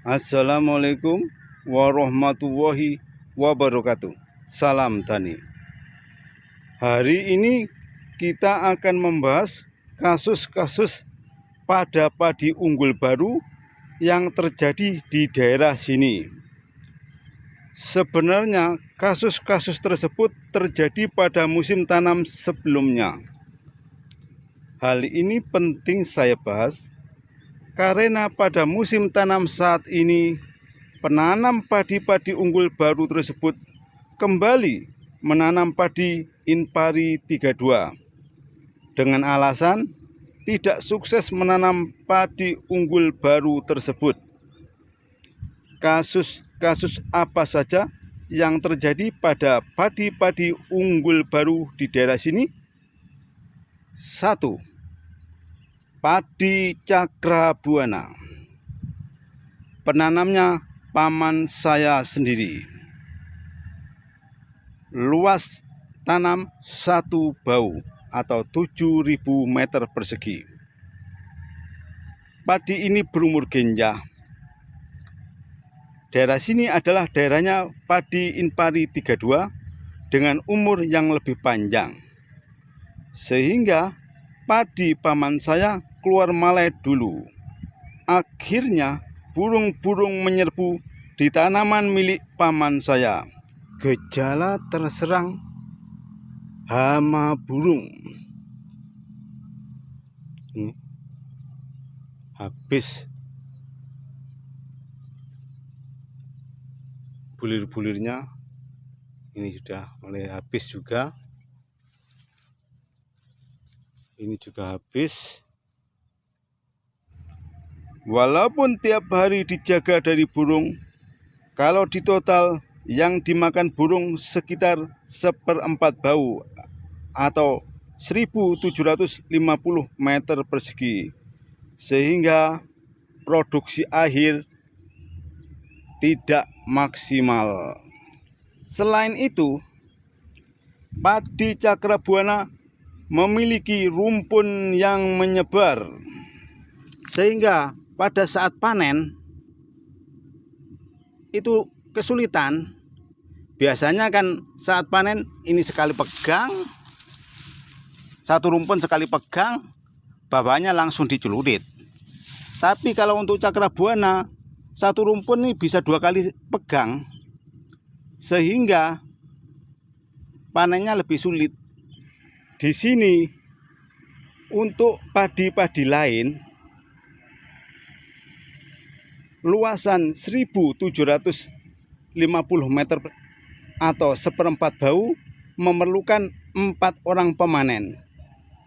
Assalamualaikum warahmatullahi wabarakatuh. Salam tani. Hari ini kita akan membahas kasus-kasus pada padi unggul baru yang terjadi di daerah sini. Sebenarnya kasus-kasus tersebut terjadi pada musim tanam sebelumnya. Hal ini penting saya bahas karena pada musim tanam saat ini, penanam padi-padi unggul baru tersebut kembali menanam padi Inpari 32 dengan alasan tidak sukses menanam padi unggul baru tersebut. Kasus-kasus apa saja yang terjadi pada padi-padi unggul baru di daerah sini? 1. Padi Cakrabuana. Penanamnya paman saya sendiri. Luas tanam 1 bau atau 7.000 meter persegi. Padi ini berumur genjah. Daerah sini adalah daerahnya padi Inpari 32 dengan umur yang lebih panjang. Sehingga padi paman saya keluar malai dulu. Akhirnya burung-burung menyerbu di tanaman milik paman saya. Gejala terserang hama burung. Habis bulir-bulirnya, ini sudah mulai habis juga. Ini juga habis. Walaupun tiap hari dijaga dari burung, kalau di total yang dimakan burung sekitar 1/4 bau atau 1.750 meter persegi, sehingga produksi akhir tidak maksimal. Selain itu, padi Cakrabuana memiliki rumpun yang menyebar, sehingga pada saat panen itu kesulitan. Biasanya kan saat panen ini sekali pegang, satu rumpun sekali pegang, bawahnya langsung dicelurit. Tapi kalau untuk Cakrabuana, satu rumpun ini bisa 2 kali pegang, sehingga panennya lebih sulit. Di sini untuk padi-padi lain, luasan 1.750 meter atau 1/4 bau memerlukan 4 orang pemanen.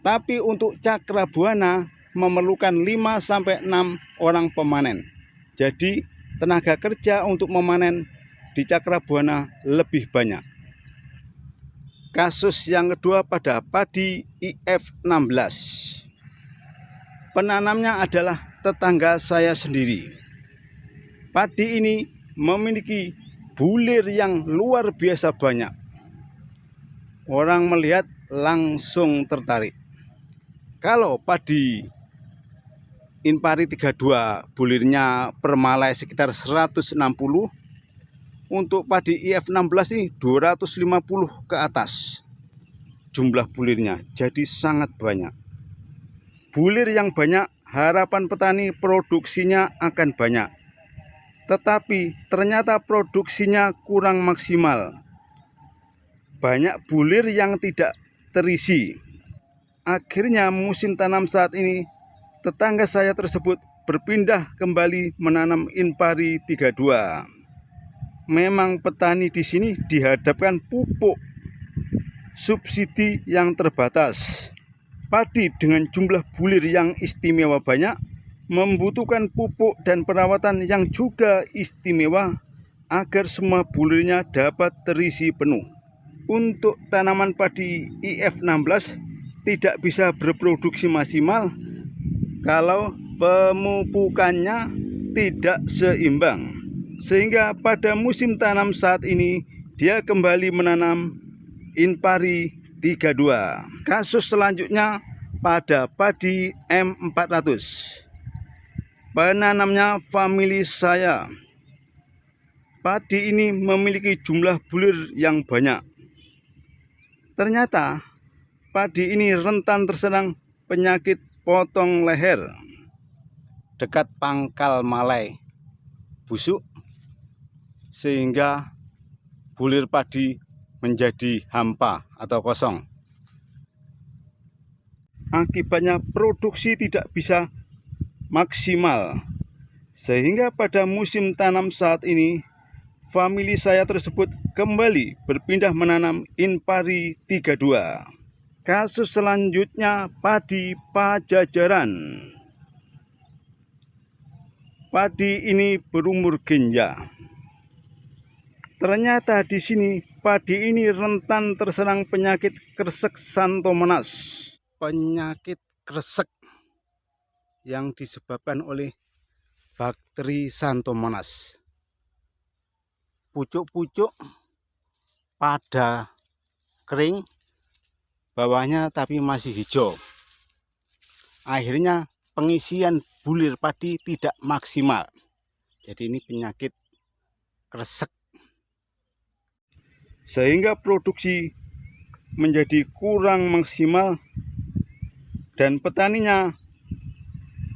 Tapi untuk Cakrabuana memerlukan 5-6 orang pemanen. Jadi tenaga kerja untuk memanen di Cakrabuana lebih banyak. Kasus yang kedua pada padi IF16. Penanamnya adalah tetangga saya sendiri. Padi ini memiliki bulir yang luar biasa banyak. Orang melihat langsung tertarik. Kalau padi Inpari 32 bulirnya per malai sekitar 160, untuk padi IF16 ini 250 ke atas jumlah bulirnya, jadi sangat banyak. Bulir yang banyak, harapan petani produksinya akan banyak. Tetapi ternyata produksinya kurang maksimal. Banyak bulir yang tidak terisi. Akhirnya musim tanam saat ini, tetangga saya tersebut berpindah kembali menanam Inpari 32. Memang petani di sini dihadapkan pupuk subsidi yang terbatas. Padi dengan jumlah bulir yang istimewa banyak membutuhkan pupuk dan perawatan yang juga istimewa agar semua bulirnya dapat terisi penuh. Untuk tanaman padi IF16 tidak bisa berproduksi maksimal kalau pemupukannya tidak seimbang. Sehingga pada musim tanam saat ini dia kembali menanam Inpari 32. Kasus selanjutnya pada padi M400. Penanamnya famili saya. Padi ini memiliki jumlah bulir yang banyak. Ternyata padi ini rentan terserang penyakit potong leher dekat pangkal malai busuk, sehingga bulir padi menjadi hampa atau kosong. Akibatnya produksi tidak bisa maksimal, sehingga pada musim tanam saat ini famili saya tersebut kembali berpindah menanam Inpari 32. Kasus selanjutnya padi Pajajaran. Padi ini berumur genja. Ternyata di sini padi ini rentan terserang penyakit kresek Xanthomonas. Penyakit kresek yang disebabkan oleh bakteri Xanthomonas. Pucuk-pucuk pada kering, bawahnya tapi masih hijau. Akhirnya pengisian bulir padi tidak maksimal. Jadi ini penyakit kresek, sehingga produksi menjadi kurang maksimal, dan petaninya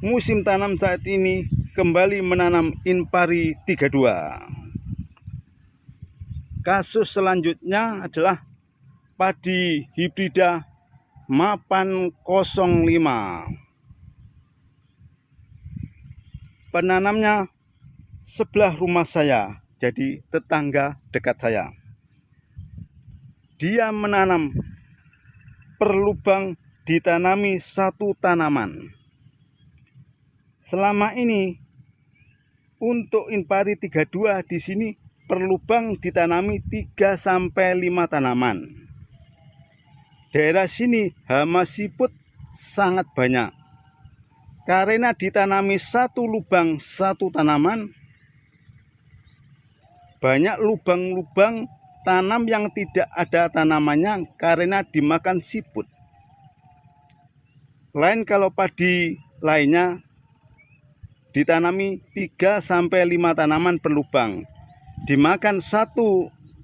musim tanam saat ini kembali menanam Inpari 32. Kasus selanjutnya adalah padi hibrida Mapan 05. Penanamnya sebelah rumah saya, jadi tetangga dekat saya. Dia menanam per lubang ditanami satu tanaman. Selama ini untuk Inpari 32 di sini per lubang ditanami 3-5 tanaman. Daerah sini hama siput sangat banyak. Karena ditanami satu lubang satu tanaman, banyak lubang-lubang tanam yang tidak ada tanamannya karena dimakan siput. Lain kalau padi lainnya ditanami 3-5 tanaman per lubang, dimakan 1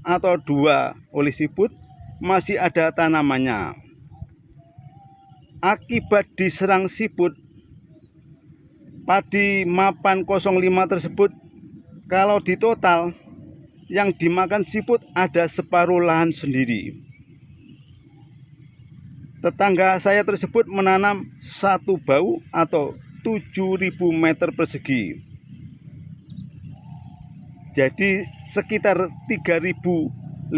atau 2 oleh siput, masih ada tanamannya. Akibat diserang siput, padi Mapan 05 tersebut kalau ditotal yang dimakan siput ada separuh lahan sendiri. Tetangga saya tersebut menanam 1 bau atau 7.000 meter persegi. Jadi sekitar 3.500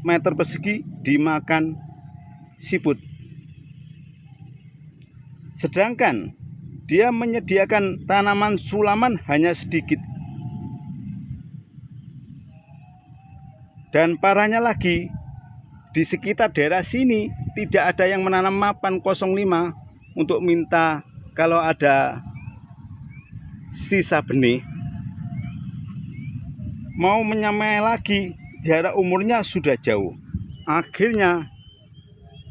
meter persegi dimakan siput. Sedangkan dia menyediakan tanaman sulaman hanya sedikit. Dan parahnya lagi, di sekitar daerah sini tidak ada yang menanam Mapan 05 untuk minta kalau ada sisa benih. Mau menyamai lagi, jarak umurnya sudah jauh. Akhirnya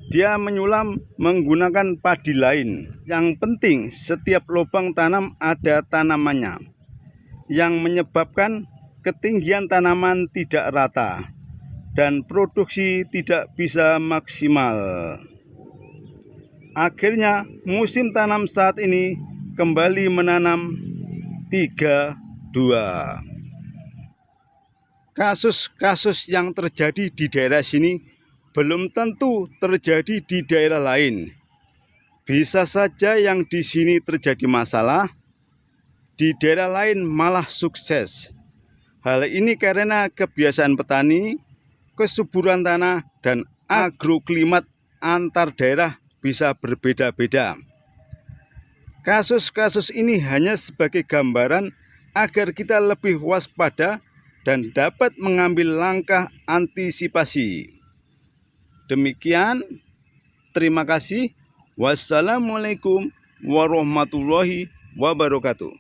dia menyulam menggunakan padi lain. Yang penting setiap lubang tanam ada tanamannya, yang menyebabkan ketinggian tanaman tidak rata dan produksi tidak bisa maksimal. Akhirnya musim tanam saat ini kembali menanam 32. Kasus-kasus yang terjadi di daerah sini belum tentu terjadi di daerah lain. Bisa saja yang di sini terjadi masalah, di daerah lain malah sukses. Hal ini karena kebiasaan petani, kesuburan tanah, dan agroklimat antar daerah bisa berbeda-beda. Kasus-kasus ini hanya sebagai gambaran agar kita lebih waspada dan dapat mengambil langkah antisipasi. Demikian, terima kasih. Wassalamualaikum warahmatullahi wabarakatuh.